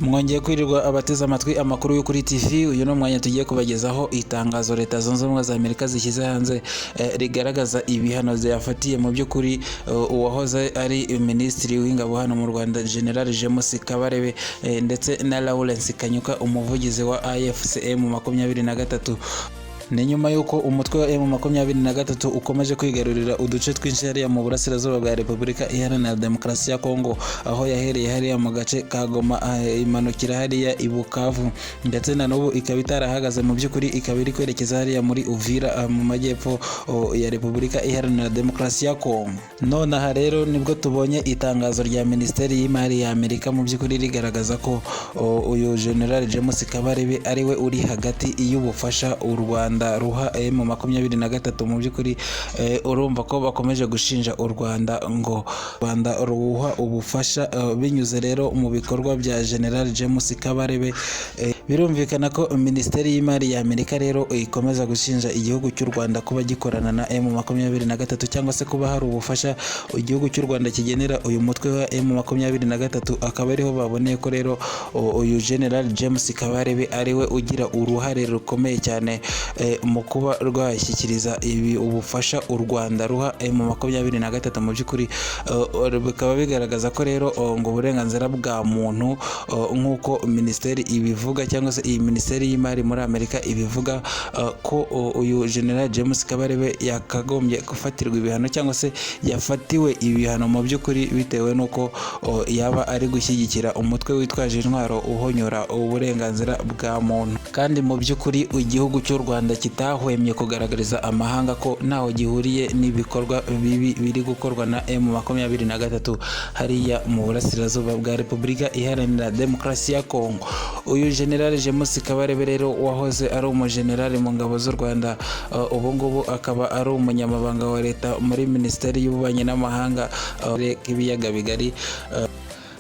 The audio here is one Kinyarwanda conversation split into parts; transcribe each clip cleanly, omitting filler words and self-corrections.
Mwongeye kwirirwa abateze amatwi amakuru yo kuri TV. Uyu no mwanya tugiye kubagezaho itangazo Leta Zunze Ubumwe za Amerika zishyize hanze rigaragaza ibihano yafatiye mu by'ukuri uwahoze ari Minisitiri w'Ingabo hano mu Rwanda General James Kabarebe ndetse na Lawrence Kanyuka umuvugizi wa AFCM 23. Ni nyuma y'uko umutwe wa M23 ukomeje kwigarurira uduce twinshi hariya mu burasirazuba bwa Repubulika Iharanira Demokarasi ya Kongo, aho yahereye hariya mu gace ka Goma imanukira hariya i Bukavu, ndetse na n'ubu ikaba itarahagaze mu by'ukuri, ikaba iri kwerekeza hariya muri Uvira mu majyepfo ya Repubulika Iharanira Demokarasi ya Kongo. None aha rero nibwo tubonye itangazo rya Minisiteri y'Imari ya Amerika mu by'ukuri rigaragaza ko uyu General James Kabarebe ariwe uri hagati y'ubufasha u Rwanda ruha M23 mu by'ukuri. Urumva ko bakomeje gushinja u Rwanda ngo Rwanda ruha ubufasha binyuze rero mu bikorwa bya General James Kabarebe. Birumvikana ko Minisiteri y'Imari ya Amerika rero ikomeza gushinja igihugu cy'u Rwanda kuba gikorana na M23 cyangwa se kuba hari ubufasha igihugu cy'u Rwanda kigenera uyu mutwe wa M23. Akaba ariho baboneye ko rero uyu General James Kabarebe ariwe ugira uruhare rukomeye cyane mu kuba rwashyikiriza ubufasha u Rwanda ruha M23 mu by'ukuri. Bikaba bigaragaza ko rero ngo uburenganzira bwa muntu nk'uko minisiteri ibivuga cyangwa se iyi Minisiteri y'Imari muri Amerika ibivuga ko uyu General James Kabarebe yakagombye gufatirwa ibihano cyangwa se yafatiwe ibihano mu by'ukuri bitewe n'uko yaba ari gushyigikira umutwe witwaje intwaro uhonyora uburenganzira bwa muntu. Kandi mu by'ukuri igihugu cy'u Rwanda kitahwemye kugaragariza amahanga ko ntaho gihuriye n'ibikorwa bibi biri gukorwa na M23 hariya mu burasirazuba bwa Repubulika Iharanira Demokarasi ya Kongo. Uyu General James Kabarebe rero wahoze ari umujenerali mu ngabo z'u Rwanda, ubu ngubu akaba ari umunyamabanga wa leta muri Minisiteri y'Ububanyi n'Amahanga y'ibiyaga bigari.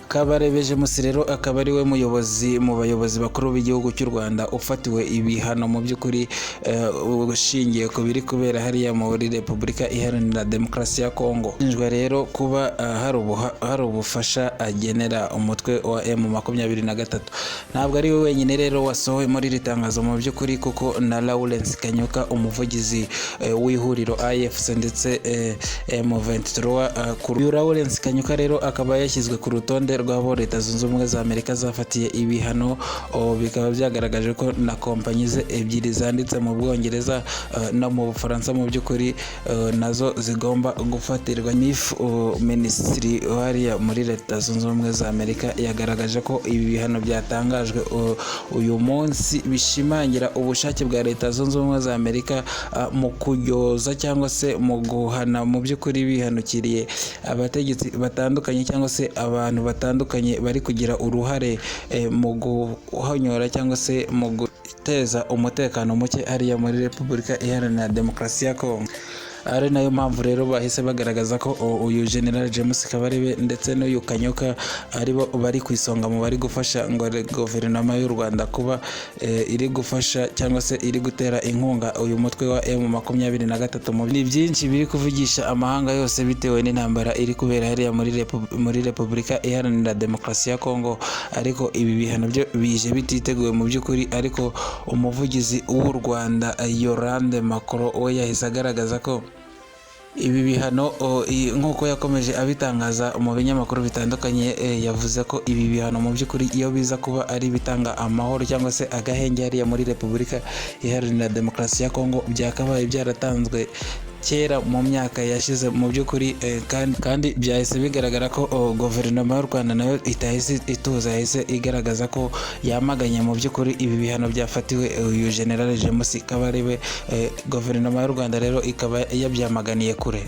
Kabarebe James rero akaba ari we muyobozi mu bayobozi bakuru b'igihugu cy'u Rwanda ufatiwe ibihano mu by'ukuri ushingiye ku biri kubera hariya muri Repubulika Iharanira Demokarasi ya Kongo. Ashinjwa rero kuba hari ubufasha agenera umutwe wa M23. Ntabwo ari we wenyine rero wasohoye muri iri tangazo mu by'ukuri, kuko na Lawrence Kanyuka umuvugizi w'ihuriro AFC ndetse M23 uyu Lawrence Kanyuka rero akaba yashyizwe ku rutonde rw'abo Leta Zunze Ubumwe za Amerika zafatiye ibihano. Bikaba byagaragaje ko na kompanyi ze ebyiri zanditse mu Bwongereza no mu Bufaransa mu by'ukuri nazo zigomba gufatirwa. Minisitiri hariya muri Leta Zunze Ubumwe za Amerika yagaragaje ko ibi bihano byatangajwe uyu munsi bishimangira ubushake bwa Leta Zunze Ubumwe za Amerika mu kuryoza cyangwa se mu guhana mu by'ukuri bihanukiriye abategetsi batandukanye cyangwa se abantu batandukanye bari kugira uruhare mu guhonyora cyangwa se mu guteza umutekano muke hariya muri Repubulika Iharanira Demokarasi ya Kongo. Ari nayo mpamvu rero bahise bagaragaza ko uyu General James Kabarebe ndetse n'uyu Kanyuka aribo bari ku isonga mu bari gufasha ngo guverinoma y'u Rwanda kuba iri gufasha cyangwa se iri gutera inkunga uyu mutwe wa M23. Ni byinshi biri kuvugisha amahanga yose bitewe n'intambara iri kubera hariya muri Repubulika Iharanira Demokarasi ya Kongo, ariko ibi bihano byo bije bititeguye mu by'ukuri. Ariko umuvugizi w'u Rwanda Yolande Makoro we yahise agaragaza ko ibi bihano nk'uko yakomeje abitangaza mu binyamakuru bitandukanye, yavuze ko ibi bihano mu by'ukuri iyo biza kuba ari bitanga amahoro cyangwa se agahenge hariya muri Repubulika Iharanira Demokarasi ya Kongo byakabaye byaratanzwe kera mu myaka yashize mu by'ukuri. Kandi byahise bigaragara ko guverinoma y'u Rwanda nayo itahise ituza, yahise igaragaza ko yamaganye mu by'ukuri ibi bihano byafatiwe uyu General James Kabarebe. Guverinoma y'u Rwanda rero ikaba yabyamaganiye kure.